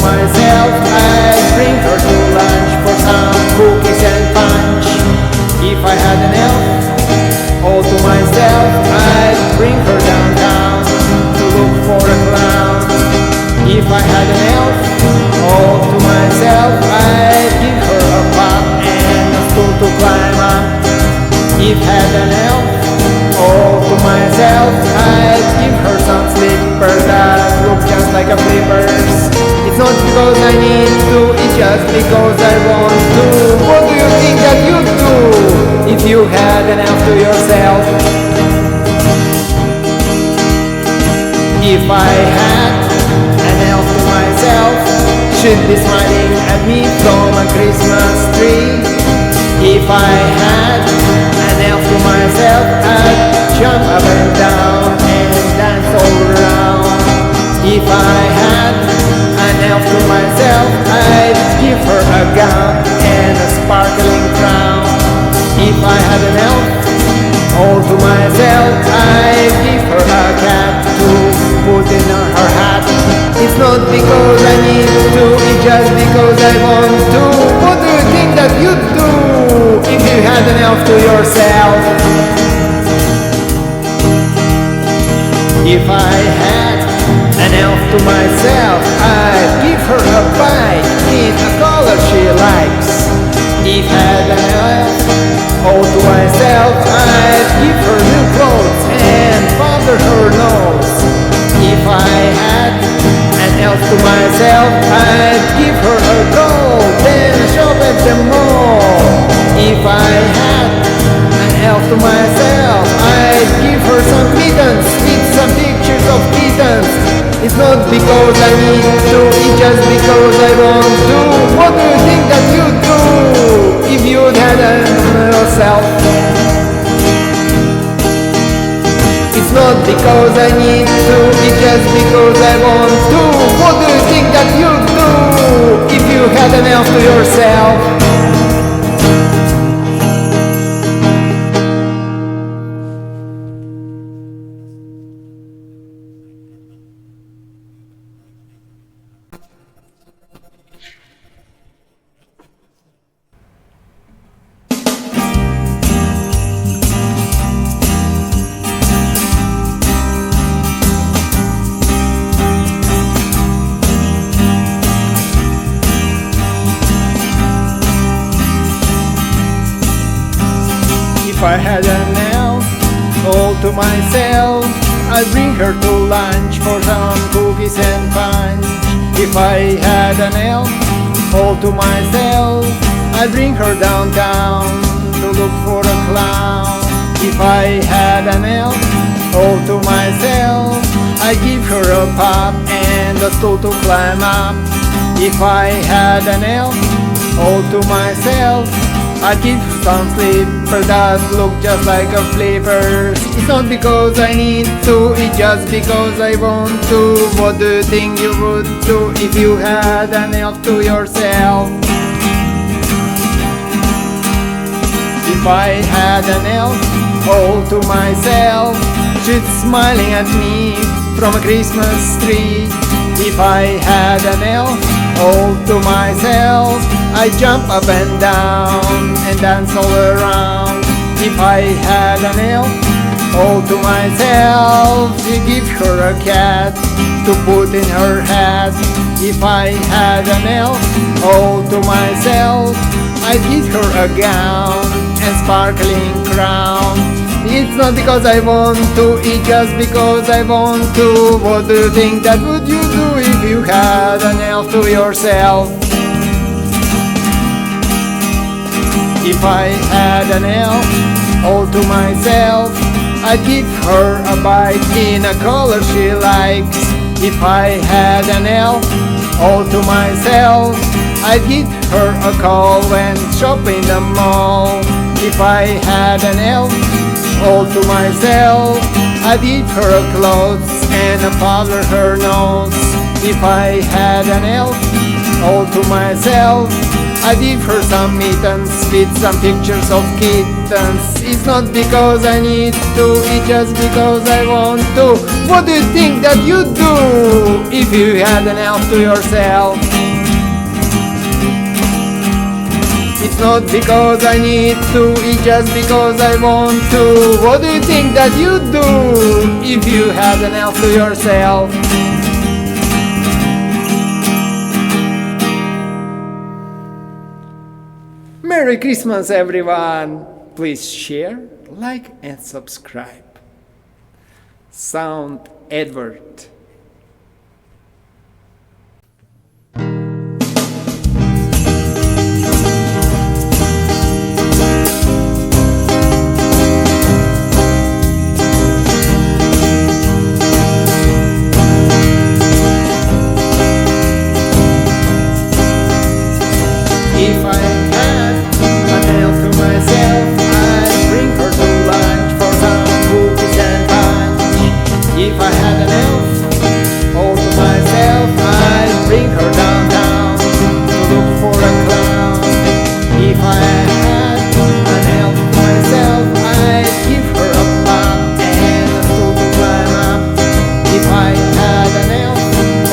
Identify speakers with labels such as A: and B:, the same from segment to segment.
A: myself, I'd bring her to lunch for some cookies and punch. If I had an elf, all to myself, I'd bring her downtown to look for a clown. If I had an elf, all to myself, I'd give her a pop and a stool to climb up. If I had an elf, all to myself, I'd give her some slippers that look just like a flippers. It's not because I need to, it's just because I want to. What do you think that you'd do if you had an elf to yourself? If I had an elf to myself, she'd be smiling at me from a Christmas tree. If I had an elf to myself, I'd jump up and down and dance all around. If I had an elf to myself, I'd give her a gown and a sparkling crown. If I had an elf all to myself, I'd give her a cap to put in her hat. It's not because I need to, it's just because I want to. What do you think that you'd do if you had an elf to yourself? If I had an elf to myself, I'd give her a bite in a color she likes. If I had an elf all to myself, I'd give her new clothes and powder her nose. If I had an elf to myself, I'd give her a gold and a shop at the mall. If I had an elf to myself, I'd give her some mittens with some pictures of kittens. It's not because I need to, it's just because I want to. What do you think that you'd do if you'd had an elf to yourself? It's not because I need to, it's just because I want to. What do you think that you'd do if you had an elf to yourself? If I had an elf all to myself, I'd bring her to lunch for some cookies and punch. If I had an elf all to myself, I'd bring her downtown to look for a clown. If I had an elf all to myself, I'd give her a pop and a stool to climb up. If I had an elf all to myself, I'd give some slippers that look just like a flippers. It's not because I need to, it's just because I want to. What do you think you would do if you had an elf to yourself? If I had an elf all to myself, she'd smiling at me from a Christmas tree. If I had an elf all to myself, I jump up and down and dance all around. If I had an elf all to myself, she give her a cat to put in her hat. If I had an elf all to myself, I'd give her a gown and sparkling crown. It's not because I want to, it's just because I want to. What do you think that would you do if you had an elf to yourself? If I had an elf all to myself, I'd give her a bite in a color she likes. If I had an elf all to myself, I'd give her a call when shopping the mall. If I had an elf all to myself, I'd give her a clothes and a powder her nose. If I had an elf all to myself, I give her some mittens with some pictures of kittens. It's not because I need to, it's just because I want to. What do you think that you'd do if you had an elf to yourself? It's not because I need to, it's just because I want to. What do you think that you'd do if you had an elf to yourself? Merry Christmas, everyone! Please share, like, and subscribe. SoundEdward. If I had an elf to myself, I'd bring her to lunch for some cookies and punch. If I had an elf all to myself, I'd bring her downtown to look for a clown. If I had an elf to myself, I'd give her a pop and a stool to climb up. If I had an elf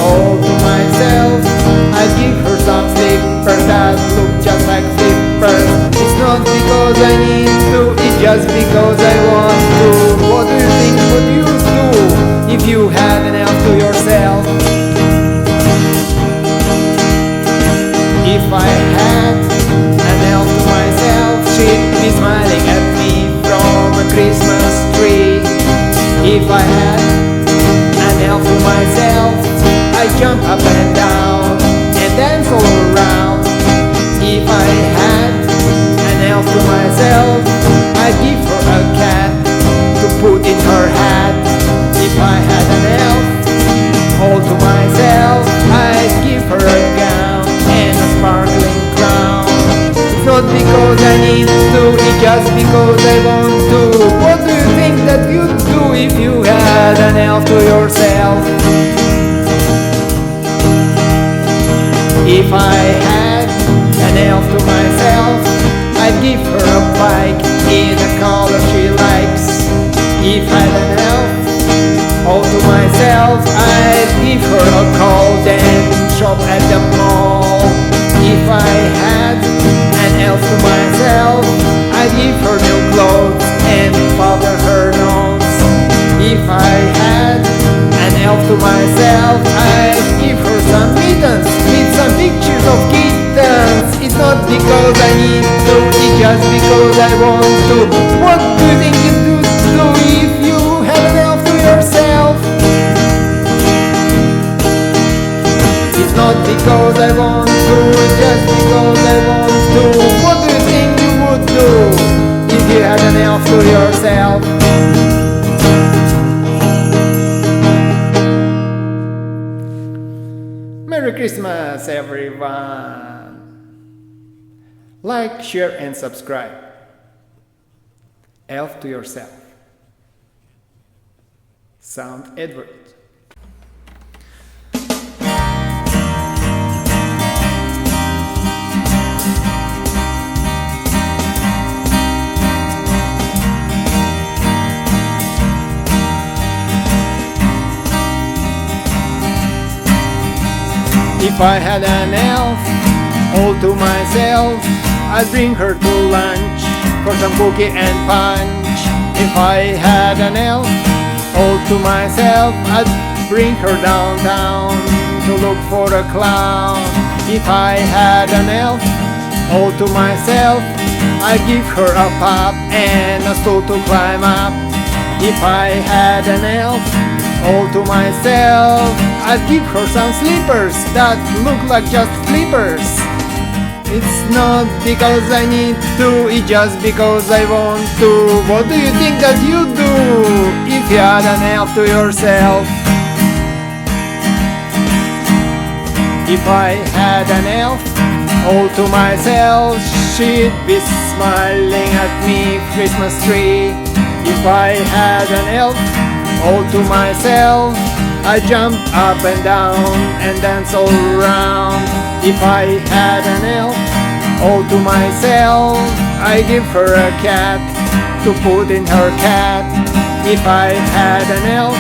A: all to myself, I'd give her some slippers that look just like flippers. It's not because I need to, it's just because I want to. What do you think would you do if you had an elf to yourself? If I had an elf to myself, she'd be smiling at me from a Christmas tree. If I had an elf to myself, I'd jump up and down and dance all around. If I had an elf to myself, I'd give her a cat to put in her hat. If I had an elf all to myself, I'd give her a gown and a sparkling crown. It's not because I need to, it's just because I want to. What do you think that you'd do if you had an elf to yourself? If I had an elf to myself, I'd give her a bike in a color she likes. If I had an elf all to myself, I'd give her a coat and shop at the mall. If I had an elf to myself, I'd give her new clothes and powder her nose. If I had an elf to myself, I'd give her some mittens with some pictures of kittens. It's not because I need to, it's just because I want to. What do you think you'd do if you had an elf to yourself? It's not because I want to, it's just because I want to. What do you think you would do if you had an elf to yourself? Merry Christmas, everyone! Like, share, and subscribe. Elf to yourself. SoundEdward. If I had an elf all to myself, I'd bring her to lunch for some cookie and punch. If I had an elf all to myself, I'd bring her downtown to look for a clown. If I had an elf all to myself, I'd give her a pop and a stool to climb up. If I had an elf all to myself, I'd give her some slippers that look like just flippers. It's not because I need to, it's just because I want to. What do you think that you'd do if you had an elf to yourself? If I had an elf all to myself, she'd be smiling at me, Christmas tree. If I had an elf all to myself, I jump up and down and dance all around. If I had an elf all to myself. I give her a cat to put in her cat. If I had an elf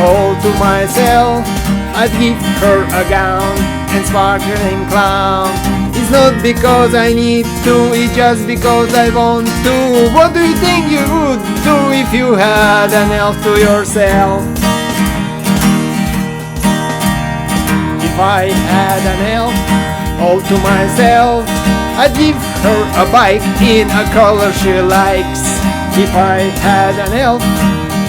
A: all to myself, I'd give her a gown and sparkling clown. It's not because I need to, it's just because I want to. What do you think you would do if you had an elf to yourself? If I had an elf all to myself, I'd give her a bike in a color she likes. If I had an elf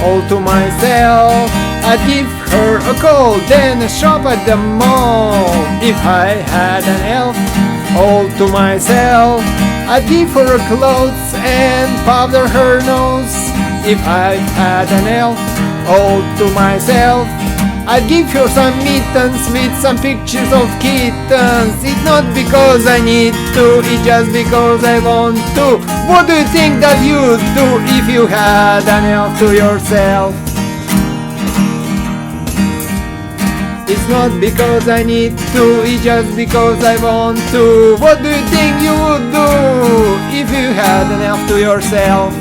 A: all to myself, I'd give her a coat, then a shop at the mall. If I had an elf all to myself, I'd give her clothes and powder her nose. If I had an elf all to myself, I'd give her some mittens with some pictures of kittens. It's not because I need to, it's just because I want to. What do you think that you'd do if you had an elf to yourself? It's not because I need to, it's just because I want to. What do you think you would do if you had an elf to yourself?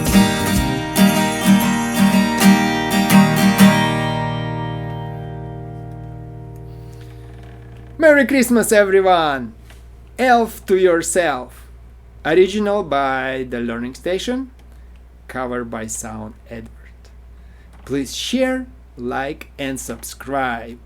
A: Merry Christmas, everyone! Elf to Yourself. Original by The Learning Station. Covered by SoundEdward. Please share, like, and subscribe.